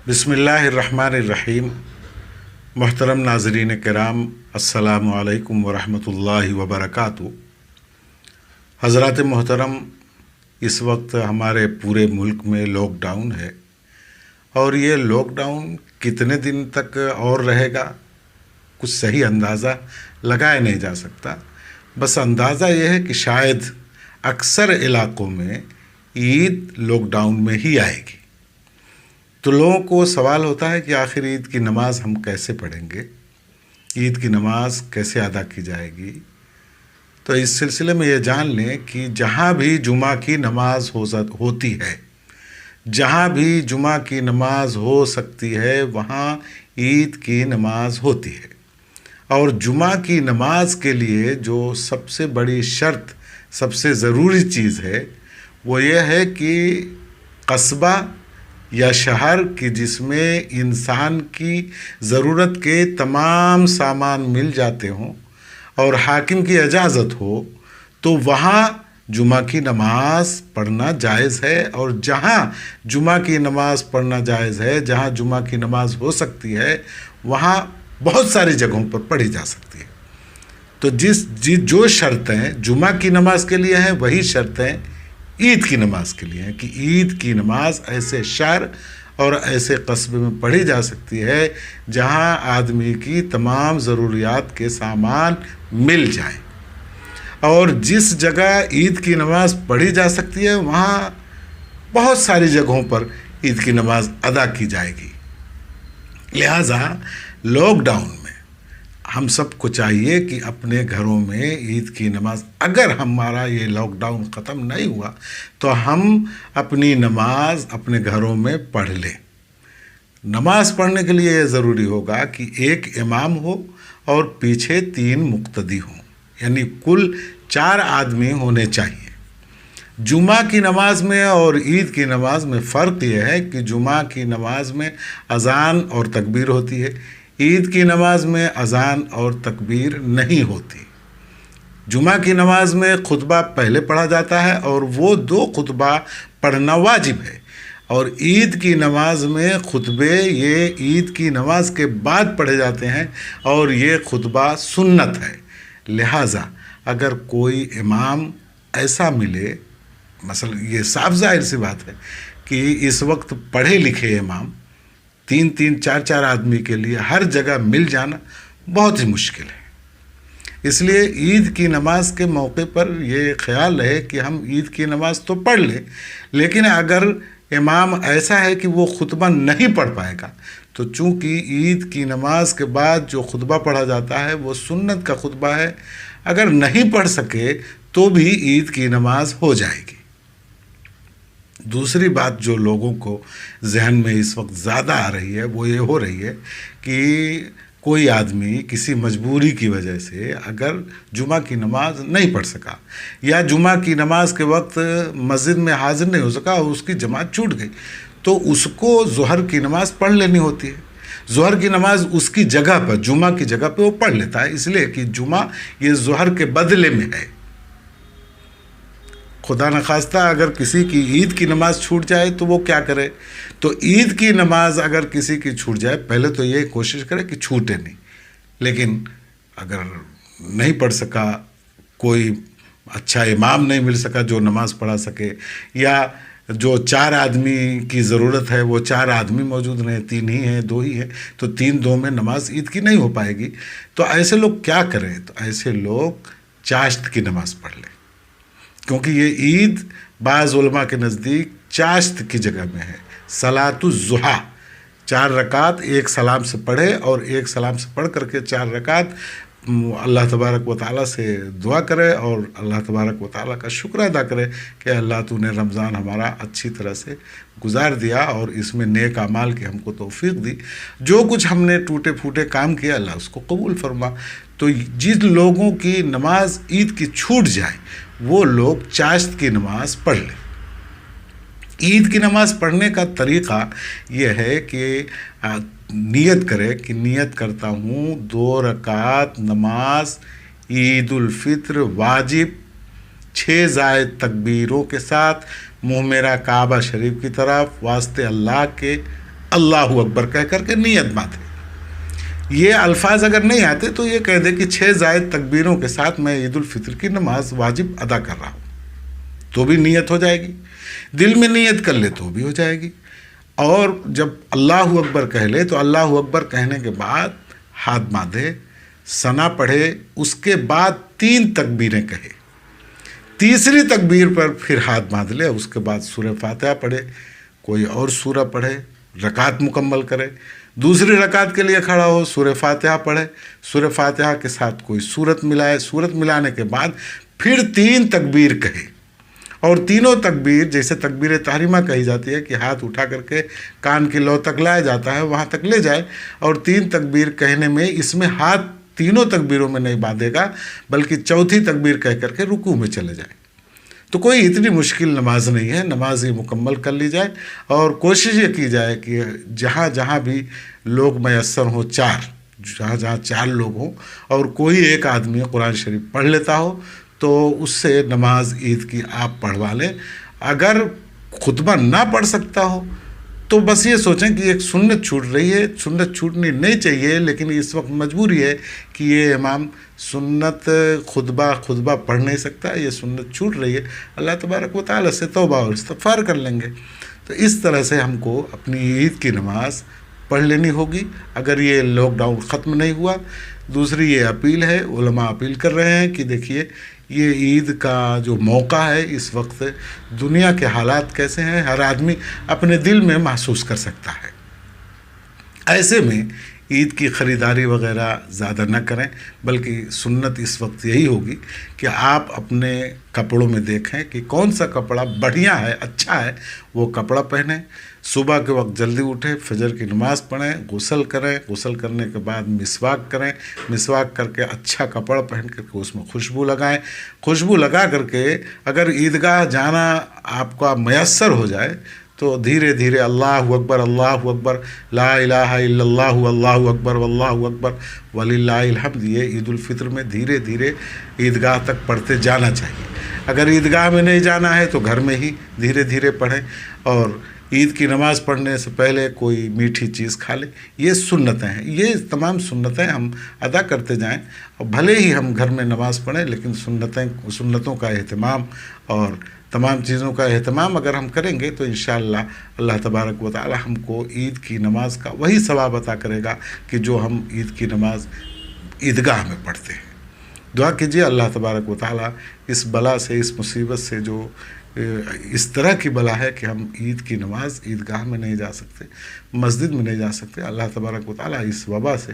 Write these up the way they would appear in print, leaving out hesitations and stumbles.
बिस्मिल्लाहिर्रहमानिर्रहीम। मोहतरम नाज़रीन किराम, अस्सलामु अलैकुम वरहमतुल्लाहि वबरकातुहू। हज़रात मोहतरम, इस वक्त हमारे पूरे मुल्क में लॉकडाउन है और ये लॉकडाउन कितने दिन तक और रहेगा कुछ सही अंदाज़ा लगाया नहीं जा सकता। बस अंदाज़ा ये है कि शायद अक्सर इलाक़ों में ईद लॉकडाउन में ही आएगी। तो लोगों को सवाल होता है कि आखिर ईद की नमाज़ हम कैसे पढ़ेंगे, ईद की नमाज़ कैसे अदा की जाएगी। तो इस सिलसिले में ये जान लें कि जहाँ भी जुमा की नमाज़ होती है, जहाँ भी जुमा की नमाज़ हो सकती है, वहाँ ईद की नमाज़ होती है। और जुमा की नमाज़ के लिए जो सबसे बड़ी शर्त, सबसे ज़रूरी चीज़ है, वो ये है कि कस्बा या शहर की जिसमें इंसान की ज़रूरत के तमाम सामान मिल जाते हों और हाकिम की इजाज़त हो, तो वहाँ जुमा की नमाज़ पढ़ना जायज़ है। और जहाँ जुमा की नमाज़ पढ़ना जायज़ है, जहाँ जुमा की नमाज़ हो सकती है, वहाँ बहुत सारी जगहों पर पढ़ी जा सकती है। तो जो शर्तें जुमा की नमाज़ के लिए हैं, वही शर्तें ईद की नमाज़ के लिए हैं कि ईद की नमाज़ ऐसे शहर और ऐसे कस्बे में पढ़ी जा सकती है जहां आदमी की तमाम ज़रूरियात के सामान मिल जाएं। और जिस जगह ईद की नमाज़ पढ़ी जा सकती है, वहाँ बहुत सारी जगहों पर ईद की नमाज़ अदा की जाएगी। लिहाजा लॉकडाउन में हम सबको चाहिए कि अपने घरों में ईद की नमाज़, अगर हमारा ये लॉकडाउन ख़त्म नहीं हुआ तो हम अपनी नमाज़ अपने घरों में पढ़ लें। नमाज़ पढ़ने के लिए ज़रूरी होगा कि एक इमाम हो और पीछे 3 मुक्तदी हों, यानी कुल 4 आदमी होने चाहिए। जुमा की नमाज़ में और ईद की नमाज़ में फ़र्क यह है कि जुमा की नमाज़ में अज़ान और तकबीर होती है, ईद की नमाज़ में अज़ान और तकबीर नहीं होती। जुमा की नमाज़ में खुतबा पहले पढ़ा जाता है और वो 2 खुतबा पढ़ना वाजिब है, और ईद की नमाज़ में खुतबे ये ईद की नमाज़ के बाद पढ़े जाते हैं और ये खुतबा सुन्नत है। लिहाजा अगर कोई इमाम ऐसा मिले, मसलन ये साफ ज़ाहिर सी बात है कि इस वक्त पढ़े लिखे इमाम 3-3, 4-4 आदमी के लिए हर जगह मिल जाना बहुत ही मुश्किल है। इसलिए ईद की नमाज़ के मौके पर ये ख्याल रहे कि हम ईद की नमाज़ तो पढ़ लें, लेकिन अगर इमाम ऐसा है कि वो खुतबा नहीं पढ़ पाएगा, तो चूँकि ईद की नमाज़ के बाद जो खुतबा पढ़ा जाता है वो सुन्नत का खुतबा है, अगर नहीं पढ़ सके तो भी ईद की नमाज़ हो जाएगी। दूसरी बात जो लोगों को जहन में इस वक्त ज़्यादा आ रही है, वो ये हो रही है कि कोई आदमी किसी मजबूरी की वजह से अगर जुमा की नमाज़ नहीं पढ़ सका या जुमा की नमाज़ के वक्त मस्जिद में हाजिर नहीं हो सका और उसकी जमात छूट गई, तो उसको ज़ोहर की नमाज़ पढ़ लेनी होती है। ज़ोहर की नमाज़ उसकी जगह पर, जुमा की जगह पर वो पढ़ लेता है, इसलिए कि जुमा ये ज़ोहर के बदले में है। खुदा न खास्ता अगर किसी की ईद की नमाज़ छूट जाए तो वो क्या करे। तो ईद की नमाज़ अगर किसी की छूट जाए, पहले तो ये कोशिश करे कि छूटे नहीं, लेकिन अगर नहीं पढ़ सका, कोई अच्छा इमाम नहीं मिल सका जो नमाज़ पढ़ा सके, या जो 4 आदमी की ज़रूरत है वो 4 आदमी मौजूद नहीं, 3 ही हैं, 2 ही हैं, तो 3-2 में नमाज ईद की नहीं हो पाएगी। तो ऐसे लोग क्या करें? तो ऐसे लोग चाश्त की नमाज़ पढ़ लें, क्योंकि ये ईद बाज़ उलमा के नज़दीक चाश्त की जगह में है। सलातुज़्ज़ुहा, 4 रकात एक सलाम से पढ़े और एक सलाम से पढ़ करके 4 रकात अल्लाह तबारक व तआला से दुआ करे और अल्लाह तबारक व तआला का शुक्र अदा करे कि अल्लाह तूने रमज़ान हमारा अच्छी तरह से गुजार दिया और इसमें नेक अमाल की हमको तौफीक दी, जो कुछ हमने टूटे फूटे काम किया अल्लाह उसको कबूल फरमा। तो जिन लोगों की नमाज ईद की छूट जाए वो लोग चाश्त की नमाज़ पढ़ लें। ईद की नमाज़ पढ़ने का तरीक़ा ये है कि नियत करे कि नियत करता हूँ 2 रकात नमाज ईद उल फित्र वाजिब 6 زائد تکبیروں کے ساتھ منہ میرا کعبہ شریف کی طرف واسطے اللہ کے اللہ اکبر کہہ کر کے نیت باندھے۔ یہ الفاظ اگر نہیں آتے تو یہ کہہ دے کہ 6 زائد تکبیروں کے ساتھ میں عید الفطر کی نماز واجب ادا کر رہا ہوں، تو بھی نیت ہو جائے گی۔ دل میں نیت کر لے تو بھی ہو جائے گی۔ اور جب اللہ اکبر کہہ لے تو اللہ اکبر کہنے کے بعد ہاتھ باندھے، ثنا پڑھے، اس کے بعد 3 تکبیریں کہے، تیسری تکبیر پر پھر ہاتھ باندھ لے، اس کے بعد سورہ فاتحہ پڑھے، کوئی اور سورہ پڑھے، رکعت مکمل کرے، دوسری رکعت کے لیے کھڑا ہو، سورہ فاتحہ پڑھے، سورہ فاتحہ کے ساتھ کوئی سورت ملائے، سورت ملانے کے بعد پھر 3 تکبیر کہے، اور تینوں تکبیر جیسے تکبیر تحریمہ کہی جاتی ہے کہ ہاتھ اٹھا کر کے کان کی لو تک لایا جاتا ہے، وہاں تک لے جائے، اور 3 تکبیر کہنے میں اس میں ہاتھ تینوں تکبیروں میں نہیں باندھے گا بلکہ چوتھی تکبیر کہہ کر کے رکوع میں چلے جائے۔ تو کوئی اتنی مشکل نماز نہیں ہے، نماز یہ مکمل کر لی جائے، اور کوشش یہ کی جائے کہ جہاں جہاں بھی لوگ میسر ہوں، جہاں جہاں 4 لوگ ہوں اور کوئی ایک آدمی قرآن شریف پڑھ لیتا ہو تو اس سے نماز عید کی آپ پڑھوا لیں۔ اگر خطبہ نہ پڑھ سکتا ہو تو بس یہ سوچیں کہ ایک سنت چھوٹ رہی ہے، سنت چھوٹنی نہیں چاہیے، لیکن اس وقت مجبوری ہے کہ یہ امام سنت خطبہ پڑھ نہیں سکتا، یہ سنت چھوٹ رہی ہے، اللہ تبارک و تعالیٰ سے توبہ اور استغفار کر لیں گے۔ تو اس طرح سے ہم کو اپنی عید کی نماز پڑھ لینی ہوگی اگر یہ لاک ڈاؤن ختم نہیں ہوا۔ دوسری یہ اپیل ہے، علماء اپیل کر رہے ہیں کہ دیکھیے یہ عید کا جو موقع ہے، اس وقت دنیا کے حالات کیسے ہیں ہر آدمی اپنے دل میں محسوس کر سکتا ہے۔ ایسے میں عید کی خریداری وغیرہ زیادہ نہ کریں، بلکہ سنت اس وقت یہی ہوگی کہ آپ اپنے کپڑوں میں دیکھیں کہ کون سا کپڑا بڑھیا ہے، اچھا ہے، وہ کپڑا پہنیں۔ صبح کے وقت جلدی اٹھیں، فجر کی نماز پڑھیں، غسل کریں، غسل کرنے کے بعد مسواک کریں، مسواک کر کے اچھا کپڑا پہن کر کے اس میں خوشبو لگائیں، خوشبو لگا کر کے اگر عیدگاہ جانا آپ کا میسر ہو جائے تو دھیرے دھیرے اللہ اکبر لا الہ الا اللہ اللہ اکبر واللہ اکبر وللہ الحمد، یہ عید الفطر میں دھیرے دھیرے عیدگاہ تک پڑھتے جانا چاہیے۔ اگر عیدگاہ میں نہیں جانا ہے تو گھر میں ہی دھیرے دھیرے پڑھیں، اور عید کی نماز پڑھنے سے پہلے کوئی میٹھی چیز کھا لیں۔ یہ سنتیں ہیں، یہ تمام سنتیں ہم ادا کرتے جائیں، اور بھلے ہی ہم گھر میں نماز پڑھیں لیکن سنتوں کا اہتمام اور تمام چیزوں کا اہتمام اگر ہم کریں گے تو انشاءاللہ اللہ تبارک و تعالی ہم کو عید کی نماز کا وہی ثواب عطا کرے گا کہ جو ہم عید کی نماز عیدگاہ میں پڑھتے ہیں۔ دعا کیجیے اللہ تبارک و تعالی اس بلا سے، اس مصیبت سے، جو اس طرح کی بلا ہے کہ ہم عید کی نماز عیدگاہ میں نہیں جا سکتے، مسجد میں نہیں جا سکتے، اللہ تبارک و تعالی اس وبا سے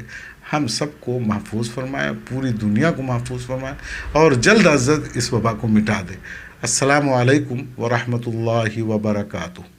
ہم سب کو محفوظ فرمائے، پوری دنیا کو محفوظ فرمائے، اور جلد از جلد اس وبا کو مٹا دے۔ السلام علیکم ورحمۃ اللہ وبرکاتہ۔